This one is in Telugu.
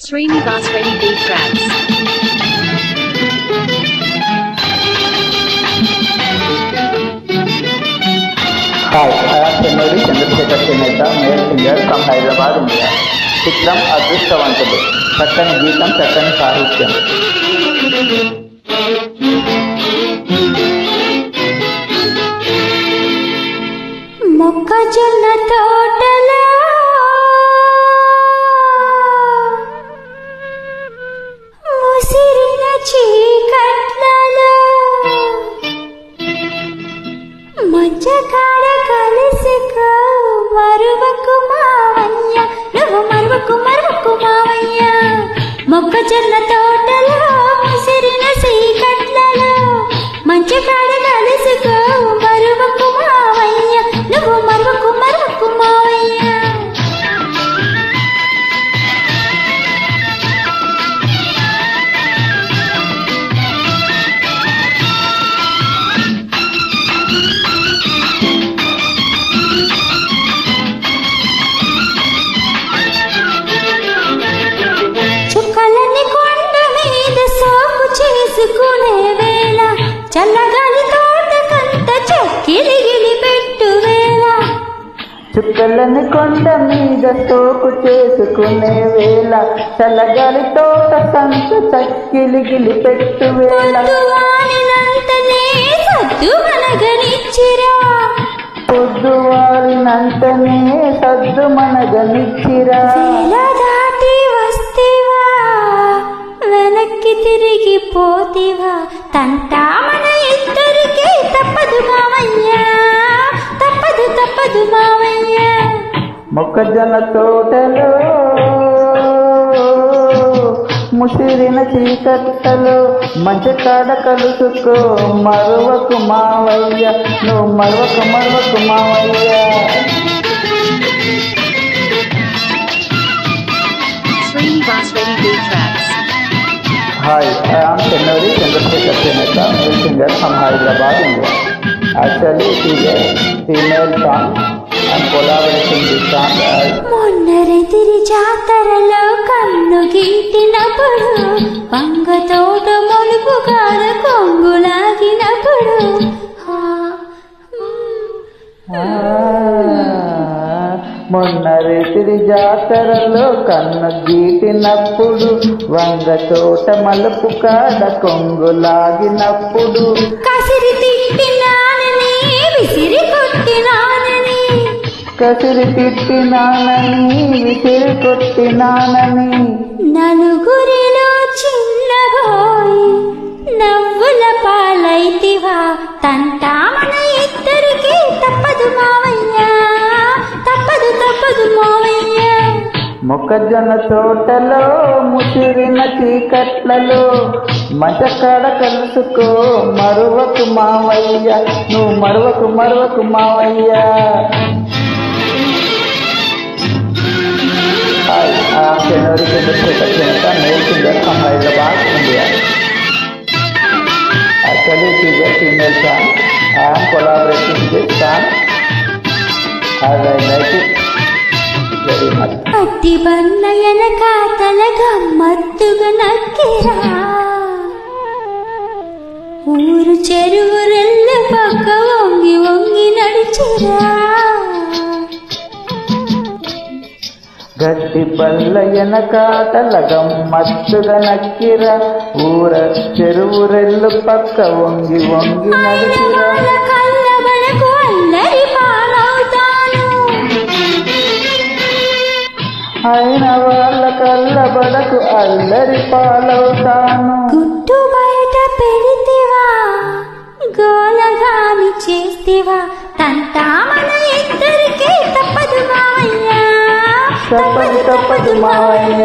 Srinivas Reddy Beat Tracks. Hi, I am Chennuri Chandrasekhar Cheneta, male singer from Hyderabad, India. చిత్రం అదృష్టవంతులు. చక్కని గీతం, చక్కని సాహిత్యం. మొక్కజొన్న తోటలో ముసిరిన చీకట్లలో మంచకాడ కలిసికో మరువకు మావయ్య, నువ్వు మరువకు మరువకు మావయ్య. మొక్కజొన్న తోటలో ముసిరిన చీకట్లలో మంచకాడ కలిసికో మరువకు మావయ్య, నువ్వు మరువకు మరువకు మావయ్య. చుక్కలని కొండ మీద సోకు చేసుకునే వేళ, చల్లగాలి తోటకంత చెక్కిలిగిలి పెట్టు వేళ. చుక్కలని కొండ మీద సోకు చేసుకునే వేళ, చల్లగాలి తోట సంత చక్కిలిగిలి పెట్టు వేళ. పొద్దువారినంతనే సద్దు మనగనిచ్చిరా, పొద్దువారినంతనే సద్దు మనగనిచ్చిరా. వేళ దాటి వస్తేవా వెనక్కి తిరిగి పోతివా, తంటా మన ఇద్దరికి తప్పదు మావయ్య, తప్పదు తప్పదు మావయ్య. మొక్కజొన్న తోటలో ముసిరిన చీకట్టలో మంచి కాడ కలుసుకో మరువకు మావయ్య, నువ్వు మరువకు మరువకు మావయ్య. Srinivas Reddy Beat Tracks. Hi, I am Chennuri Chandrasekhar Cheneta, male singer from Hyderabad, India. Actually, it is a female song. I am collaborating this song as మొన్నరెదిరి జాతరలో కన్ను గీటినప్పుడు, వంగ తోట మలుపు కాడ కొంగులాగినప్పుడు, మొన్న రేతిరి జాతరలో కన్ను గీటినప్పుడు, వంగ తోట మలుపు కాడ కొంగులాగినప్పుడు, కసిరి తిట్టినానని విసిరి కొట్టినానని, కసిరి తిట్టినానని విసిరి కొట్టినానని, నలుగురిలో చిన్నబోయి నవ్వుల పాలైతివా, తంటా మన ఇద్దరికి తప్పదు మావయ్య, తప్పదు తప్పదు మావయ్య. మొక్కజొన్న తోటలో ముసిరిన చీకట్లలో మంచకాడ కలుసుకో మరువకు మావయ్య, నువ్వు మరువకు మరువకు మావయ్య. Hi, I am Chennuri Chandrasekhar Cheneta, male singer from Hyderabad, India. Actually, it is a female song. I am collaborating this song as I like it very much. అట్టి బండ్ల వెనకాతల గమ్మత్తుగా నక్కిరా, ఊరు చెరువు రెల్ల పక్క వంగి వంగి నడిచిరా. గట్టి పల్ల వెనకాతల గమ్మత్తుగా నక్కిరా, ఊర చెరువు రెల్లు పక్క వంగి వంగి నడిచిరా. కల్లబడకు అల్లరి పాలవుతాను, అయిన వాళ్ళ కల్లబడకు అల్లరి పాలవుతాను. గుట్టు బయట పెడితివా గోలగాని చేస్తివా, తంటా మన ఇద్దరికి తప్పదు మావయ్య, తప్పదు తప్పదు మావయ్య.